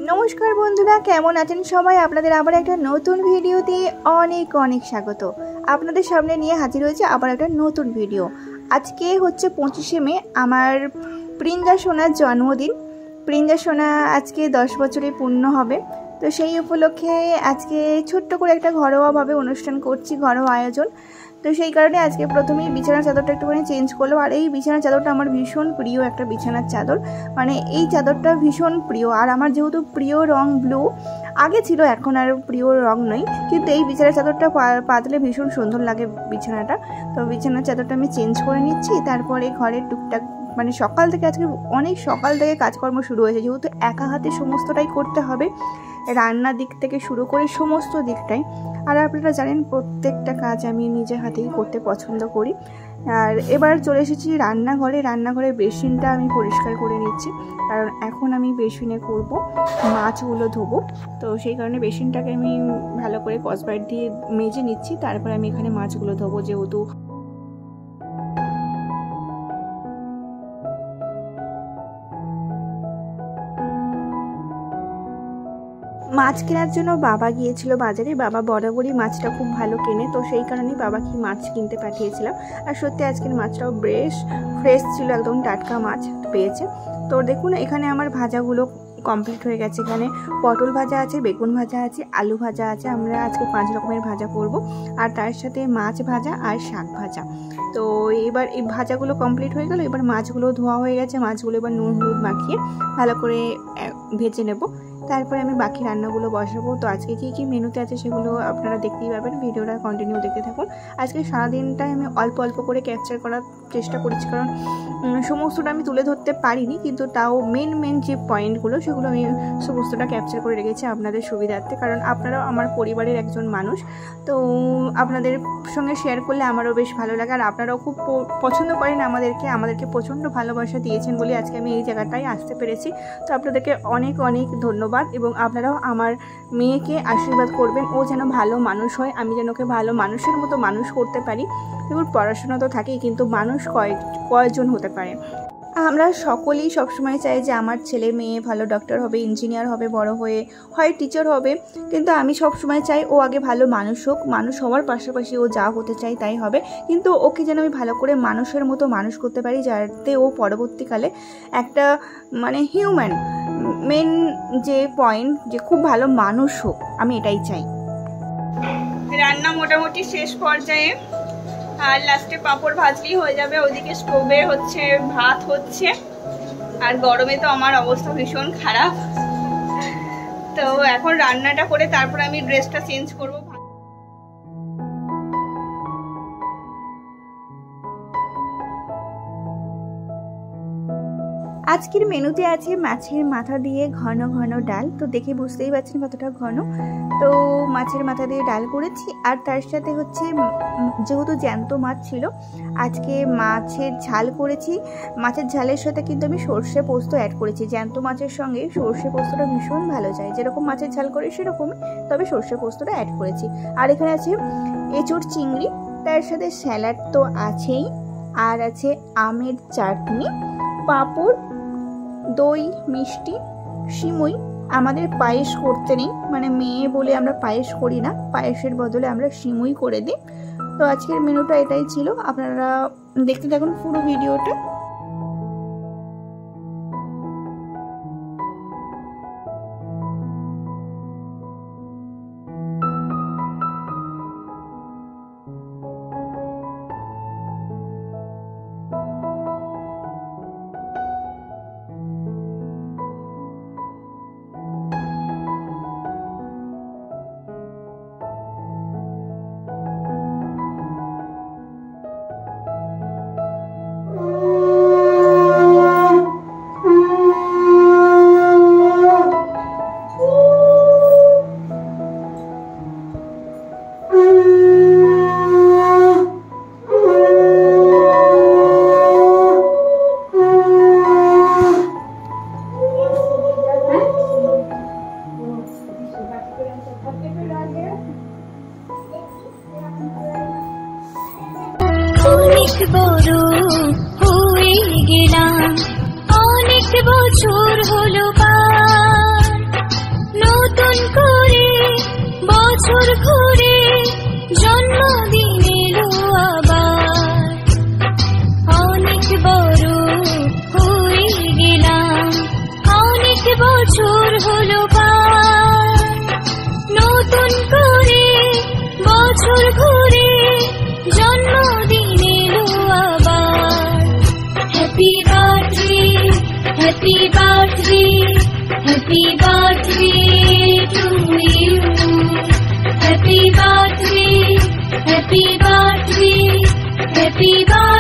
नमस्कार बंधुरा केमन आছেন সবাই আপনাদের আবার একটা নতুন ভিডিওতে অনেক অনেক স্বাগত। আপনাদের সামনে নিয়ে হাজির হয়েছে আবার একটা নতুন ভিডিও। আজকে হচ্ছে 25শে মে আমার প্রিঞ্জা সোনার জন্মদিন। প্রিঞ্জা সোনা আজকে 10 বছরে পূর্ণ হবে। তো সেই উপলক্ষে আজকে ছোট্ট করে একটা ঘরোয়াভাবে অনুষ্ঠান করছি, ঘরোয়া আয়োজন। তো সেই কারণে আজকে প্রথমেই বিছানার চাদরটা একটুখানি চেঞ্জ করলো। আর এই বিছানার চাদরটা আমার ভীষণ প্রিয় একটা বিছানার চাদর, মানে এই চাদরটা ভীষণ প্রিয়। আর আমার যেহেতু প্রিয় রং ব্লু, আগে ছিল, এখন আর প্রিয় রং নই, কিন্তু এই বিছানার চাদরটা পাতলে ভীষণ সুন্দর লাগে বিছানাটা। তো বিছানার চাদরটা আমি চেঞ্জ করে নিচ্ছি। তারপরে ঘরের টুকটাক মানে সকাল থেকে আজকে অনেক সকাল থেকে কাজকর্ম শুরু হয়েছে, যেহেতু একা হাতে সমস্তটাই করতে হবে, রান্নার দিক থেকে শুরু করে সমস্ত দিকটাই। আর আপনারা জানেন প্রত্যেকটা কাজ আমি নিজের হাতেই করতে পছন্দ করি। আর এবার চলে এসেছি রান্নাঘরে। রান্নাঘরের বেসিনটা আমি পরিষ্কার করে নিচ্ছি, কারণ এখন আমি বেসিনে করব মাছগুলো ধোবো। তো সেই কারণে বেসিনটাকে আমি ভালো করে স্কচব্রাইট দিয়ে মেজে নিচ্ছি। তারপরে আমি এখানে মাছগুলো ধোবো, যেহেতু মাছ কেনার জন্য বাবা গিয়েছিল বাজারে। বাবা বরাবরই মাছটা খুব ভালো কেনে, তো সেই কারণেই বাবাকে মাছ কিনতে পাঠিয়েছিলাম। আর সত্যি আজকের মাছটাও বেশ ফ্রেশ ছিল, একদম টাটকা মাছ পেয়েছে। তো দেখুন এখানে আমার ভাজাগুলো কমপ্লিট হয়ে গেছে। এখানে পটল ভাজা আছে, বেগুন ভাজা আছে, আলু ভাজা আছে। আমরা আজকে 5 রকমের ভাজা করব, আর তার সাথে মাছ ভাজা আর শাক ভাজা। তো এবার এই ভাজাগুলো কমপ্লিট হয়ে গেল। এবার মাছগুলো ধোয়া হয়ে গেছে, মাছগুলো এবার নুন হলুদ মাখিয়ে ভালো করে ভেজে নেব। তারপরে আমি বাকি রান্নাগুলো বসাবো। তো আজকে কী কী মেনুতে আছে সেগুলো আপনারা দেখতেই পাবেন, ভিডিওটা কন্টিনিউ দেখতে থাকুন। আজকে সারাদিনটাই আমি অল্প অল্প করে ক্যাপচার করার চেষ্টা করেছি, কারণ সমস্তটা আমি তুলে ধরতে পারিনি, কিন্তু তাও মেন যে পয়েন্টগুলো সেগুলো আমি সমস্তটা ক্যাপচার করে রেখেছি আপনাদের সুবিধার্থে। কারণ আপনারাও আমার পরিবারের একজন মানুষ, তো আপনাদের সঙ্গে শেয়ার করলে আমারও বেশ ভালো লাগে। আর আপনারাও খুব পছন্দ করেন আমাদেরকে প্রচণ্ড ভালোবাসা দিয়েছেন বলে আজকে আমি এই জায়গাটায় আসতে পেরেছি। তো আপনাদেরকে অনেক অনেক ধন্যবাদ। এবং আপনারাও আমার মেয়েকে আশীর্বাদ করবেন, ও যেন ভালো মানুষ হয়, আমি যেন ওকে ভালো মানুষের মতো মানুষ করতে পারি। দেখুন পড়াশোনা তো থাকেই, কিন্তু মানুষ কয়জন হতে পারে। আমরা সকলেই সবসময় চাই যে আমার ছেলে মেয়ে ভালো ডক্টর হবে, ইঞ্জিনিয়ার হবে, বড় হয়ে হয় টিচার হবে। কিন্তু আমি সবসময় চাই ও আগে ভালো মানুষ হোক, মানুষ হওয়ার পাশাপাশি ও যা হতে চাই তাই হবে, কিন্তু ওকে যেন আমি ভালো করে মানুষের মতো মানুষ করতে পারি, যাতে ও পরবর্তীকালে একটা মানে হিউম্যান মেন যে পয়েন্ট, যে খুব ভালো মানুষ হোক, আমি এটাই চাই। রান্না মোটামুটি শেষ পর্যায়ে, আর লাস্টে পাঁপড় ভাজলেই হয়ে যাবে। ওইদিকে স্টোভে হচ্ছে ভাত হচ্ছে, আর গরমে তো আমার অবস্থা ভীষণ খারাপ। তো এখন রান্নাটা করে তারপর আমি ড্রেসটা চেঞ্জ করবো। আজকের মেনুতে আছে মাছের মাথা দিয়ে ঘন ঘন ডাল। তো দেখে বুঝতেই পারছেন কতটা ঘন। তো মাছের মাথা দিয়ে ডাল করেছি, আর তার সাথে হচ্ছে যেহেতু জ্যান্ত মাছ ছিল, আজকে মাছের ঝাল করেছি। মাছের ঝালের সাথে কিন্তু আমি সর্ষে পোস্ত অ্যাড করেছি। জ্যান্ত মাছের সঙ্গে সর্ষে পোস্তটা ভীষণ ভালো যায়, যেরকম মাছের ঝাল করে সেরকমই, তবে সর্ষে পোস্তটা অ্যাড করেছি। আর এখানে আছে এঁচোড় চিংড়ি, তার সাথে স্যালাড তো আছেই, আর আছে আমের চাটনি, পাঁপড়, দই, মিষ্টি, সিমুই। আমাদের পায়েস করতে নেই, মানে মেয়ে বলে আমরা পায়েস করি না, পায়েসের বদলে আমরা সিমুই করে দিই। তো আজকের মেনুটা এটাই ছিল। আপনারা দেখতে থাকুন পুরো ভিডিওটা। বড় হয়ে গেলাম, অনেক বছর হলো বছর ঘুরে জন্মদিন এলো আবার, অনেক বড় হয়ে গেলাম, অনেক বছর হলো পার, নতুন করে বছর ঘুরে জন্মদিন এলো আবার। Happy birthday, happy birthday, happy birthday to you, happy birthday, happy birthday, happy birthday.